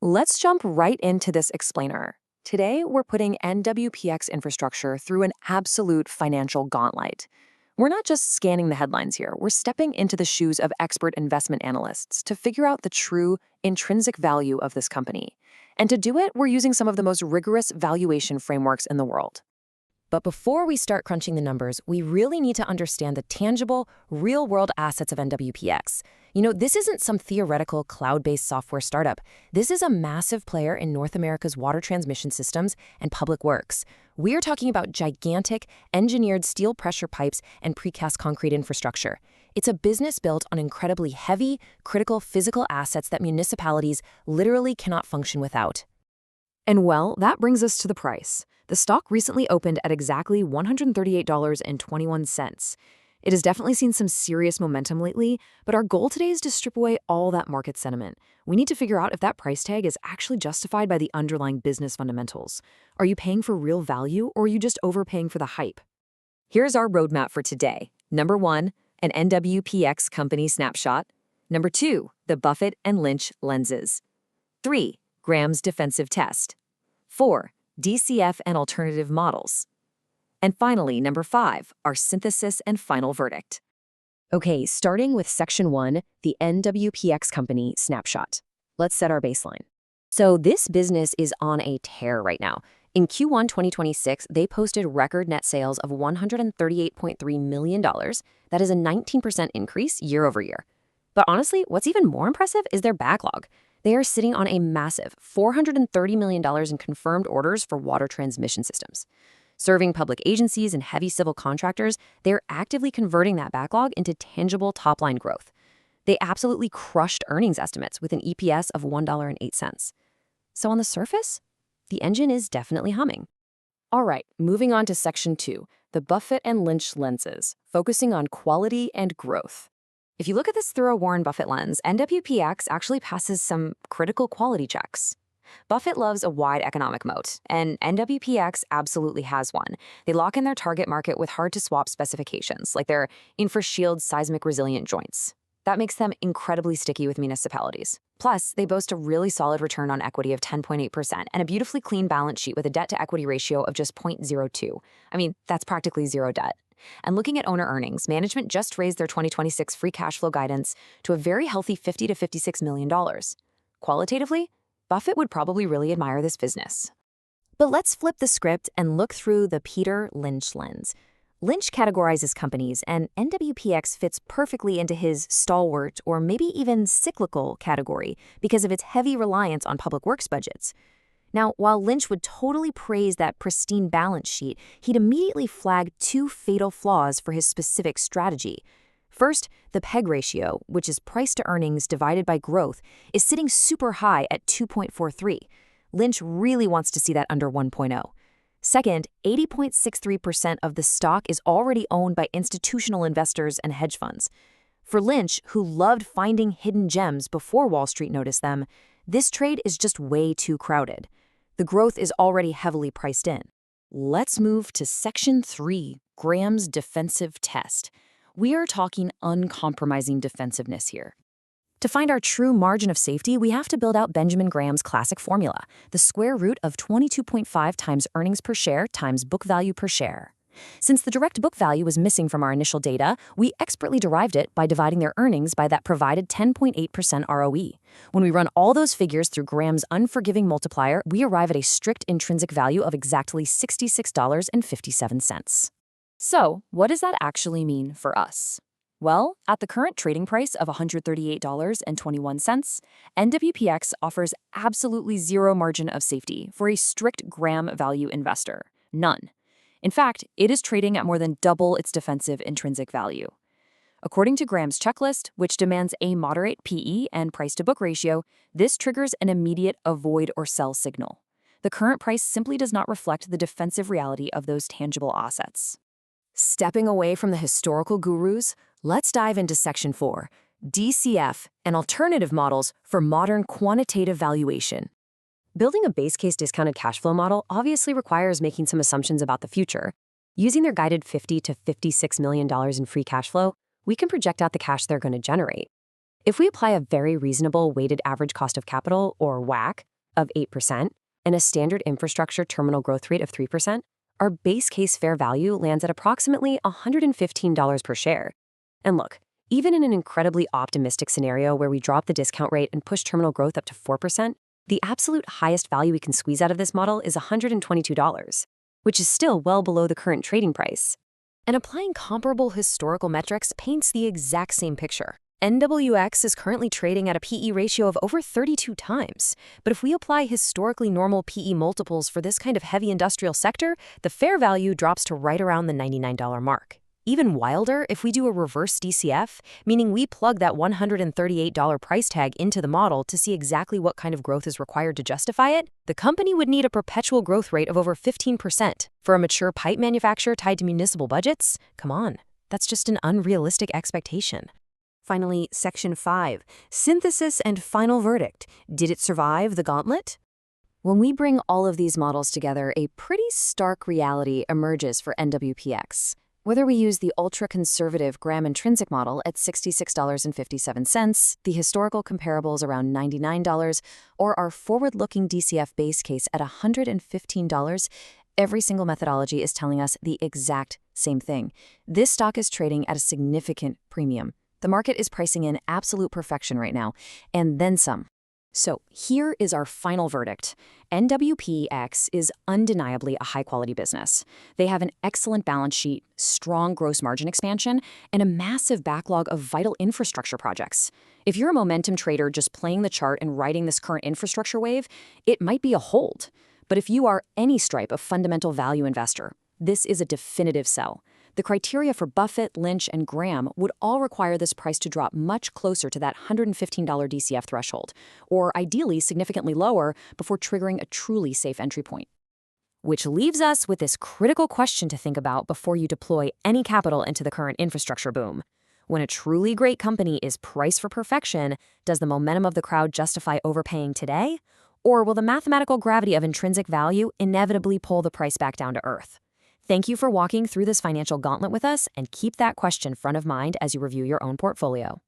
Let's jump right into this explainer. Today, we're putting NWPX infrastructure through an absolute financial gauntlet. We're not just scanning the headlines here, we're stepping into the shoes of expert investment analysts to figure out the true intrinsic value of this company. And to do it, we're using some of the most rigorous valuation frameworks in the world. But before we start crunching the numbers, we really need to understand the tangible, real-world assets of NWPX. This isn't some theoretical cloud-based software startup. This is a massive player in North America's water transmission systems and public works. We're talking about gigantic, engineered steel pressure pipes and precast concrete infrastructure. It's a business built on incredibly heavy, critical physical assets that municipalities literally cannot function without. And well, that brings us to the price. The stock recently opened at exactly $138.21. It has definitely seen some serious momentum lately, but our goal today is to strip away all that market sentiment. We need to figure out if that price tag is actually justified by the underlying business fundamentals. Are you paying for real value, or are you just overpaying for the hype? Here's our roadmap for today. Number 1, an NWPX company snapshot. Number 2, the Buffett and Lynch lenses. 3, Graham's defensive test. 4, DCF and alternative models. And finally, number 5, our synthesis and final verdict. Okay, starting with section 1, the NWPX company snapshot. Let's set our baseline. So this business is on a tear right now. In Q1 2026, they posted record net sales of $138.3 million. That is a 19% increase year over year. But honestly, what's even more impressive is their backlog. They are sitting on a massive $430 million in confirmed orders for water transmission systems. Serving public agencies and heavy civil contractors, they're actively converting that backlog into tangible top-line growth. They absolutely crushed earnings estimates with an EPS of $1.08. So on the surface, the engine is definitely humming. All right, moving on to section 2, the Buffett and Lynch lenses, focusing on quality and growth. If you look at this through a Warren Buffett lens, NWPX actually passes some critical quality checks. Buffett loves a wide economic moat, and NWPX absolutely has one. They lock in their target market with hard-to-swap specifications, like their InfraShield seismic resilient joints. That makes them incredibly sticky with municipalities. Plus, they boast a really solid return on equity of 10.8% and a beautifully clean balance sheet with a debt-to-equity ratio of just 0.02. I mean, that's practically zero debt. And looking at owner earnings, management just raised their 2026 free cash flow guidance to a very healthy $50 to $56 million. Qualitatively, Buffett would probably really admire this business. But let's flip the script and look through the Peter Lynch lens. Lynch categorizes companies, and NWPX fits perfectly into his stalwart or maybe even cyclical category because of its heavy reliance on public works budgets. Now, while Lynch would totally praise that pristine balance sheet, he'd immediately flag 2 fatal flaws for his specific strategy. First, the PEG ratio, which is price to earnings divided by growth, is sitting super high at 2.43. Lynch really wants to see that under 1.0. Second, 80.63% of the stock is already owned by institutional investors and hedge funds. For Lynch, who loved finding hidden gems before Wall Street noticed them, this trade is just way too crowded. The growth is already heavily priced in. Let's move to section 3, Graham's defensive test. We are talking uncompromising defensiveness here. To find our true margin of safety, we have to build out Benjamin Graham's classic formula, the square root of 22.5 times earnings per share times book value per share. Since the direct book value was missing from our initial data, we expertly derived it by dividing their earnings by that provided 10.8% ROE. When we run all those figures through Graham's unforgiving multiplier, we arrive at a strict intrinsic value of exactly $66.57. So, what does that actually mean for us? Well, at the current trading price of $138.21, NWPX offers absolutely zero margin of safety for a strict Graham value investor. None. In fact, it is trading at more than double its defensive intrinsic value. According to Graham's checklist, which demands a moderate PE and price-to-book ratio, this triggers an immediate avoid or sell signal. The current price simply does not reflect the defensive reality of those tangible assets. Stepping away from the historical gurus, let's dive into section 4, DCF and alternative models for modern quantitative valuation. Building a base case discounted cash flow model obviously requires making some assumptions about the future. Using their guided $50 to $56 million in free cash flow, we can project out the cash they're going to generate. If we apply a very reasonable weighted average cost of capital, or WACC, of 8% and a standard infrastructure terminal growth rate of 3%, our base case fair value lands at approximately $115 per share. And look, even in an incredibly optimistic scenario where we drop the discount rate and push terminal growth up to 4%, the absolute highest value we can squeeze out of this model is $122, which is still well below the current trading price. And applying comparable historical metrics paints the exact same picture. NWX is currently trading at a PE ratio of over 32 times. But if we apply historically normal PE multiples for this kind of heavy industrial sector, the fair value drops to right around the $99 mark. Even wilder, if we do a reverse DCF, meaning we plug that $138 price tag into the model to see exactly what kind of growth is required to justify it, the company would need a perpetual growth rate of over 15%. For a mature pipe manufacturer tied to municipal budgets, come on, that's just an unrealistic expectation. Finally, Section 5, Synthesis and Final Verdict. Did it survive the gauntlet? When we bring all of these models together, a pretty stark reality emerges for NWPX. Whether we use the ultra-conservative Graham intrinsic model at $66.57, the historical comparables around $99, or our forward-looking DCF base case at $115, every single methodology is telling us the exact same thing. This stock is trading at a significant premium. The market is pricing in absolute perfection right now, and then some. So here is our final verdict. NWPX is undeniably a high-quality business. They have an excellent balance sheet, strong gross margin expansion, and a massive backlog of vital infrastructure projects. If you're a momentum trader just playing the chart and riding this current infrastructure wave, it might be a hold. But if you are any stripe of fundamental value investor, this is a definitive sell. The criteria for Buffett, Lynch, and Graham would all require this price to drop much closer to that $115 DCF threshold, or ideally significantly lower before triggering a truly safe entry point. Which leaves us with this critical question to think about before you deploy any capital into the current infrastructure boom. When a truly great company is priced for perfection, does the momentum of the crowd justify overpaying today? Or will the mathematical gravity of intrinsic value inevitably pull the price back down to earth? Thank you for walking through this financial gauntlet with us, and keep that question front of mind as you review your own portfolio.